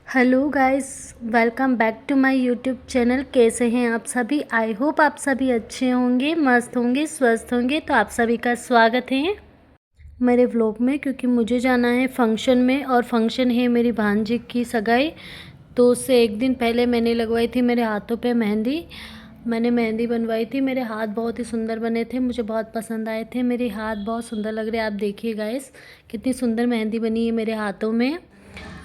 Hello guys, welcome back to my YouTube channel. कैसे हैं आप सभी? आई होप आप सभी अच्छे होंगे, मस्त होंगे, स्वस्थ होंगे। तो आप सभी का स्वागत है मेरे व्लॉग में, क्योंकि मुझे जाना है फंक्शन में। और फंक्शन है मेरी भांजी की सगाई। तो उससे एक दिन पहले मैंने लगवाई थी मेरे हाथों पे मेहंदी। मैंने मेहंदी बनवाई थी, मेरे हाथ बहुत ही सुंदर बने थे, मुझे बहुत पसंद आए थे। मेरे हाथ बहुत सुंदर लग रहे हैं, आप देखिए गाइस कितनी सुंदर मेहंदी बनी है मेरे हाथों में।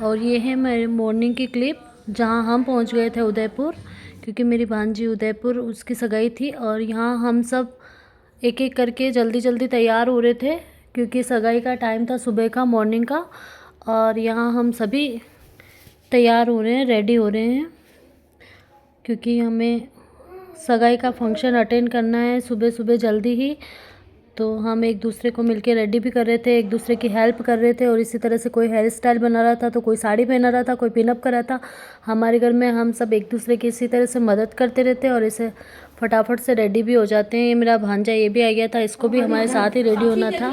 और ये है मेरे मॉर्निंग की क्लिप, जहाँ हम पहुँच गए थे उदयपुर, क्योंकि मेरी भांजी उदयपुर उसकी सगाई थी। और यहाँ हम सब एक एक करके जल्दी जल्दी तैयार हो रहे थे, क्योंकि सगाई का टाइम था सुबह का, मॉर्निंग का। और यहाँ हम सभी तैयार हो रहे हैं, रेडी हो रहे हैं, क्योंकि हमें सगाई का फंक्शन अटेंड करना है सुबह सुबह जल्दी ही। तो हम एक दूसरे को मिलके रेडी भी कर रहे थे, एक दूसरे की हेल्प कर रहे थे। और इसी तरह से कोई हेयर स्टाइल बना रहा था, तो कोई साड़ी पहना रहा था, कोई पिनअप कर रहा था। हमारे घर में हम सब एक दूसरे की इसी तरह से मदद करते रहते हैं और इसे फटाफट से रेडी भी हो जाते हैं। ये मेरा भांजा ये भी आ गया था, इसको भी हमारे साथ ही रेडी होना था।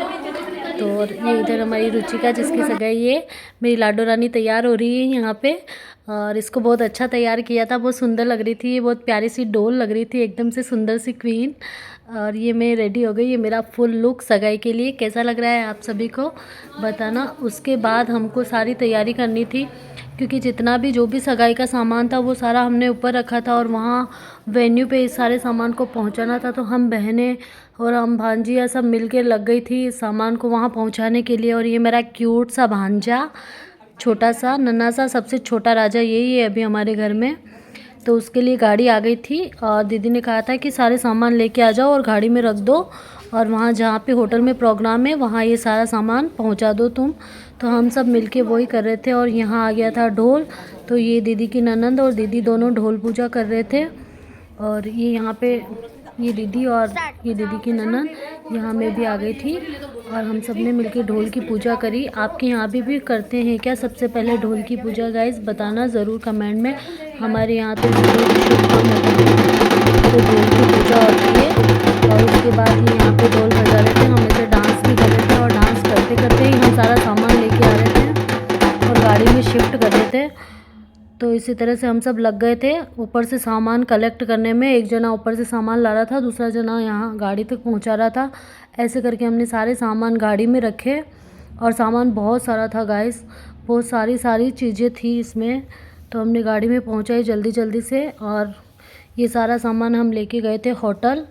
तो और ये इधर हमारी रुचिका, जिसकी सगाई है, मेरी लाडो रानी तैयार हो रही है यहाँ पे। और इसको बहुत अच्छा तैयार किया था, बहुत सुंदर लग रही थी, ये बहुत प्यारी सी डॉल लग रही थी, एकदम से सुंदर सी क्वीन। और ये मैं रेडी हो गई, ये मेरा फुल लुक सगाई के लिए। कैसा लग रहा है आप सभी को बताना। उसके बाद हमको सारी तैयारी करनी थी, क्योंकि जितना भी जो भी सगाई का सामान था वो सारा हमने ऊपर रखा था, और वहाँ वेन्यू पे इस सारे सामान को पहुँचाना था। तो हम बहनें और हम भांजियाँ सब मिलके लग गई थी इस सामान को वहाँ पहुँचाने के लिए। और ये मेरा क्यूट सा भांजा, छोटा सा नन्हा सा, सबसे छोटा राजा यही है अभी हमारे घर में। तो उसके लिए गाड़ी आ गई थी, और दीदी ने कहा था कि सारे सामान लेके आ जाओ और गाड़ी में रख दो, और वहाँ जहाँ पे होटल में प्रोग्राम है वहाँ ये सारा सामान पहुँचा दो तुम। तो हम सब मिलके वही कर रहे थे। और यहाँ आ गया था ढोल, तो ये दीदी की ननंद और दीदी दोनों ढोल पूजा कर रहे थे। और ये यहाँ पे ये दीदी और ये दीदी की ननंद यहाँ में भी आ गई थी, और हम सब ने मिलकर ढोल की पूजा करी। आपके यहाँ भी करते हैं क्या सबसे पहले ढोल की पूजा? गाइस बताना ज़रूर कमेंट में। हमारे यहाँ तो ढोल की पूजा होती है। और उसके बाद ही यहाँ पे ढोल बजा रहे थे, हम ऐसे डांस भी कर रहे थे, और डांस करते करते ही हम सारा सामान लेके आ रहे थे और गाड़ी में शिफ्ट कर रहे थे। तो इसी तरह से हम सब लग गए थे ऊपर से सामान कलेक्ट करने में। एक जना ऊपर से सामान ला रहा था, दूसरा जना यहाँ गाड़ी तक पहुँचा रहा था। ऐसे करके हमने सारे सामान गाड़ी में रखे, और सामान बहुत सारा था गाइस, बहुत सारी चीज़ें थी इसमें। तो हमने गाड़ी में पहुँचाई जल्दी जल्दी से, और ये सारा सामान हम लेके गए थे होटल।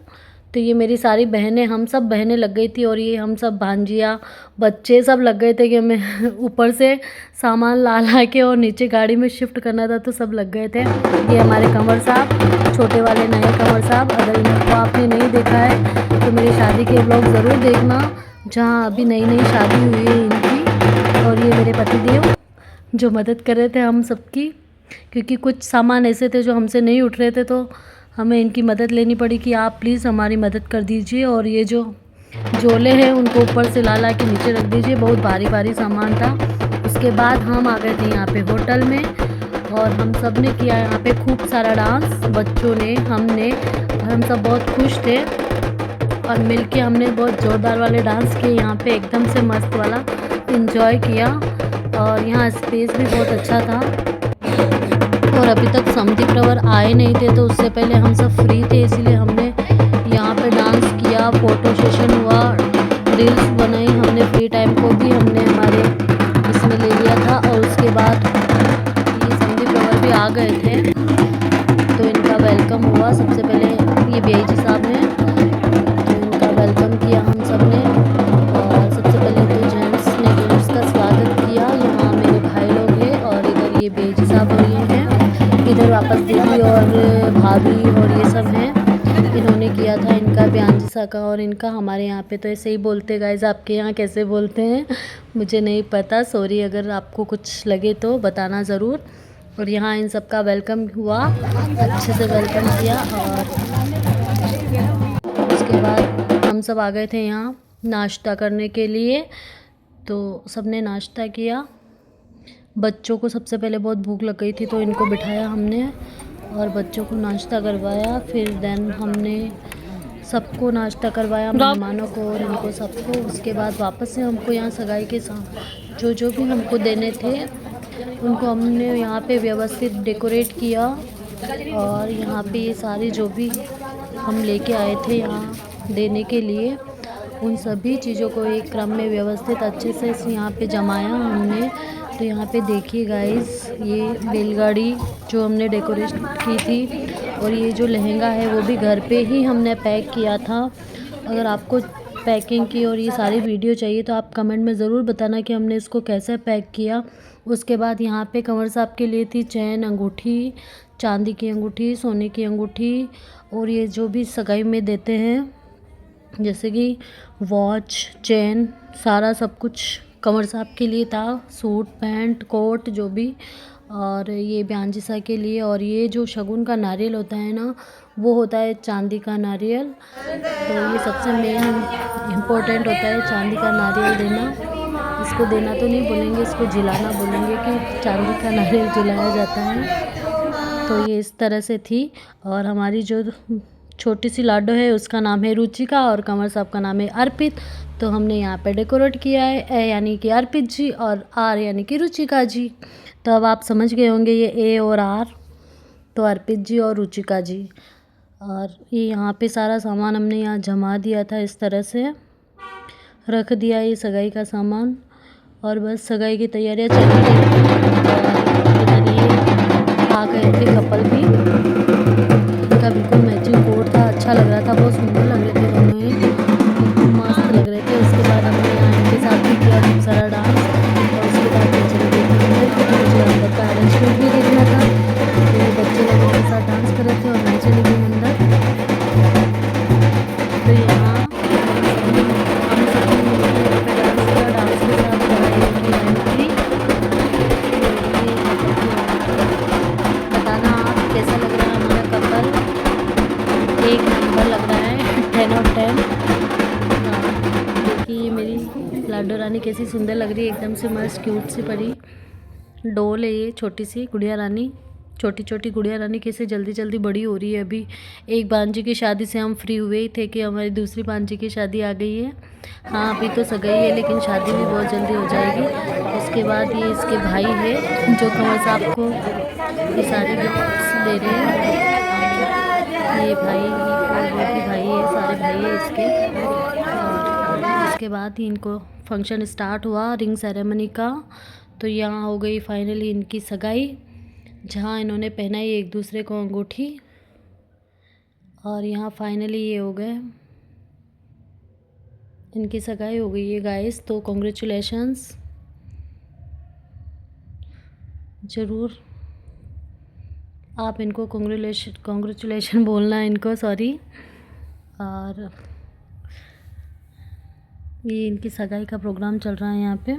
तो ये मेरी सारी बहनें, हम सब बहनें लग गई थी, और ये हम सब भांजिया बच्चे सब लग गए थे कि हमें ऊपर से सामान ला ला के और नीचे गाड़ी में शिफ्ट करना था, तो सब लग गए थे। ये हमारे कंवर साहब, छोटे वाले नए कंवर साहब। अगर इनको आपने नहीं देखा है तो मेरी शादी के ब्लॉग ज़रूर देखना, जहाँ अभी नई नई शादी हुई है इनकी। और ये मेरे पतिदेव जो मदद कर रहे थे हम सबकी, क्योंकि कुछ सामान ऐसे थे जो हमसे नहीं उठ रहे थे, तो हमें इनकी मदद लेनी पड़ी कि आप प्लीज़ हमारी मदद कर दीजिए। और ये जो झोले हैं उनको ऊपर से ला ला के नीचे रख दीजिए, बहुत भारी भारी सामान था। उसके बाद हम आ गए थे यहाँ पे होटल में, और हम सब ने किया यहाँ पे खूब सारा डांस, बच्चों ने, हमने, और हम सब बहुत खुश थे। और मिलके हमने बहुत ज़ोरदार वाले डांस किए यहाँ पे, एकदम से मस्त वाला इन्जॉय किया। और यहाँ स्पेस भी बहुत अच्छा था। और अभी तक समधी प्रवर आए नहीं थे, तो उससे पहले हम सब फ्री थे, इसीलिए हमने यहाँ पे डांस किया, फ़ोटो सेशन हुआ, रील्स बनाई हमने। फ्री टाइम को भी हमने हमारे इसमें ले लिया था। और उसके बाद ये समधी प्रवर भी आ गए थे, तो इनका वेलकम हुआ। सबसे पहले ये बीआई जी साहब ने, तो इनका वेलकम किया हम सब ने। और सबसे पहले तो जेंट्स ने गेस्ट्स का स्वागत किया। यहाँ मेरे भाई लोग हैं, और इधर ये बीआई जी साहब और ये हैं, इधर वापस दीदी और भाभी और ये सब हैं, इन्होंने किया था इनका बयान जिसा का। और इनका हमारे यहाँ पे तो ऐसे ही बोलते गाइज, आपके यहाँ कैसे बोलते हैं मुझे नहीं पता, सॉरी अगर आपको कुछ लगे तो बताना ज़रूर। और यहाँ इन सब का वेलकम हुआ, अच्छे से वेलकम किया। और उसके बाद हम सब आ गए थे यहाँ नाश्ता करने के लिए, तो सबने नाश्ता किया। बच्चों को सबसे पहले बहुत भूख लग गई थी, तो इनको बिठाया हमने और बच्चों को नाश्ता करवाया। फिर देन हमने सबको नाश्ता करवाया, मेहमानों को और इनको सबको। उसके बाद वापस से हमको यहाँ सगाई के साथ जो भी हमको देने थे उनको हमने यहाँ पे व्यवस्थित डेकोरेट किया। और यहाँ पे ये सारी जो भी हम लेके आए थे यहाँ देने के लिए, उन सभी चीज़ों को एक क्रम में व्यवस्थित अच्छे से यहाँ पे जमाया हमने। तो यहाँ पे देखिए गाइस, ये बैलगाड़ी जो हमने डेकोरेट की थी, और ये जो लहंगा है वो भी घर पे ही हमने पैक किया था। अगर आपको पैकिंग की और ये सारी वीडियो चाहिए तो आप कमेंट में ज़रूर बताना कि हमने इसको कैसे पैक किया। उसके बाद यहाँ पे कंवर साहब के लिए थी चैन, अंगूठी, चांदी की अंगूठी, सोने की अंगूठी, और ये जो भी सगाई में देते हैं जैसे कि वॉच, चेन, सारा सब कुछ कंवर साहब के लिए था। सूट, पैंट, कोट जो भी, और ये बयान जी सा के लिए। और ये जो शगुन का नारियल होता है ना, वो होता है चांदी का नारियल। तो ये सबसे मेन इम्पोर्टेंट होता है चांदी का नारियल देना। इसको देना तो नहीं बोलेंगे, इसको जिलाना बोलेंगे कि चांदी का नारियल जिलाया जाता है। तो ये इस तरह से थी। और हमारी जो छोटी सी लाडो है उसका नाम है रुचिका और कंवर साहब का नाम है अर्पित। तो हमने यहाँ पे डेकोरेट किया है, ए यानी कि अर्पित जी और आर यानी कि रुचिका जी। तो अब आप समझ गए होंगे ये ए और आर, तो अर्पित जी और रुचिका जी। और ये यहाँ पे सारा सामान हमने यहाँ जमा दिया था, इस तरह से रख दिया ये सगाई का सामान। और बस सगाई की तैयारियाँ चल रही हैं। इधर ये आ गए थे कपल भी, इनका बिल्कुल मैचिंग कोट था, अच्छा लग रहा था, बहुत सुंदर लग रहे थे दोनों ही, बिल्कुल मस्त लग रहे थे। उसके बाद हमने यहाँ इनके साथ भी किया खूब सारा डांस। और उसके बाद मैं चली गई थी अंदर, क्योंकि मुझे अंदर का अरेंजमेंट भी देखना था। तो ये बच्चे लोग उनके साथ डांस कर रहे थे और मैं चली गई अंदर। तो यहाँ हम सब डांस किया, डांस के साथ कराई की एंट्री। बताना आप कैसा लग रहा है हमारा कपल। एक नंबर लग रहा है, 10 ऑफ 10। देखिए ये मेरी लाडो रानी कैसी सुंदर लग रही है, एकदम से मस्त क्यूट सी परी डोल है ये, छोटी सी गुड़िया रानी। छोटी छोटी गुड़िया रानी कैसे जल्दी जल्दी बड़ी हो रही है। अभी एक भांजी की शादी से हम फ्री हुए ही थे कि हमारी दूसरी भांजी की शादी आ गई है। हाँ अभी तो सगाई है, लेकिन शादी भी बहुत जल्दी हो जाएगी। उसके बाद ये इसके भाई है जो कंवर साहब को ये सारे गिफ्ट्स दे रहे हैं। ये भाई और वो भी भाई है, सारे भाई है इसके। और इसके बाद ही इनको फंक्शन स्टार्ट हुआ रिंग सेरेमनी का। तो यहाँ हो गई फाइनली इनकी सगाई, जहाँ इन्होंने पहनाई एक दूसरे को अंगूठी। और यहाँ फाइनली ये हो गए, इनकी सगाई हो गई है गाइस। तो कॉन्ग्रेचुलेशंस, ज़रूर आप इनको कॉन्ग्रेचुलेशन बोलना इनको, सॉरी। और ये इनकी सगाई का प्रोग्राम चल रहा है यहाँ पे।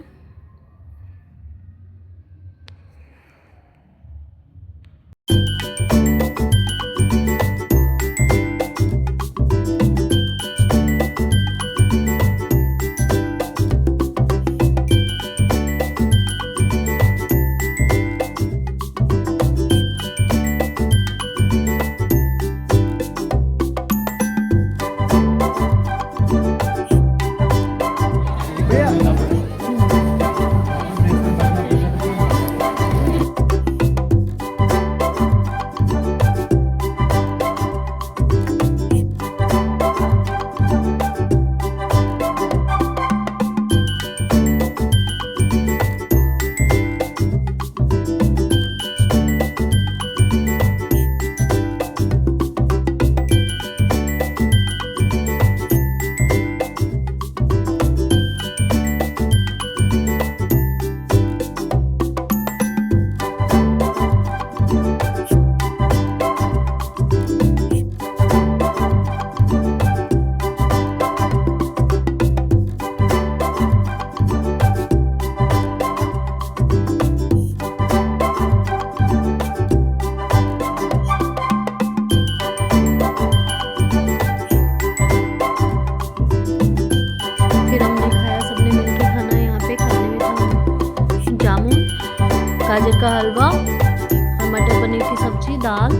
गाजर का हलवा और मटर पनीर की सब्ज़ी, दाल,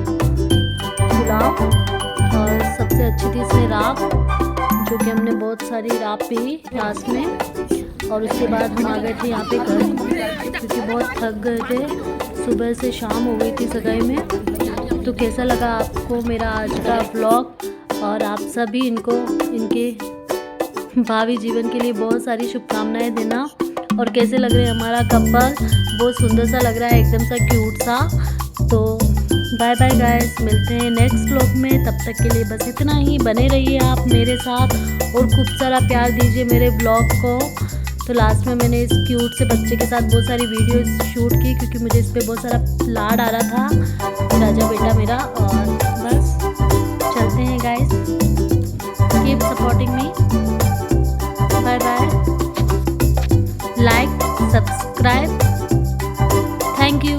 पुलाव, और सबसे अच्छी थी इसमें राब, जो कि हमने बहुत सारी राब पी लास्ट में। और उसके बाद हम आ गए थे यहाँ पे घर, क्योंकि बहुत थक गए थे, सुबह से शाम हो गई थी सगाई में। तो कैसा लगा आपको मेरा आज का व्लॉग, और आप सभी इनको इनके भावी जीवन के लिए बहुत सारी शुभकामनाएं देना। और कैसे लग रहे हैं हमारा कपल, बहुत सुंदर सा लग रहा है, एकदम सा क्यूट सा। तो बाय बाय गाइस, मिलते हैं नेक्स्ट व्लॉग में। तब तक के लिए बस इतना ही, बने रहिए आप मेरे साथ और खूब सारा प्यार दीजिए मेरे व्लॉग को। तो लास्ट में मैंने इस क्यूट से बच्चे के साथ बहुत सारी वीडियोस शूट की, क्योंकि मुझे इस पर बहुत सारा लाड आ रहा था, राजा बेटा मेरा। और बस चलते हैं guys, keep supporting me, bye bye, like subscribe, thank you.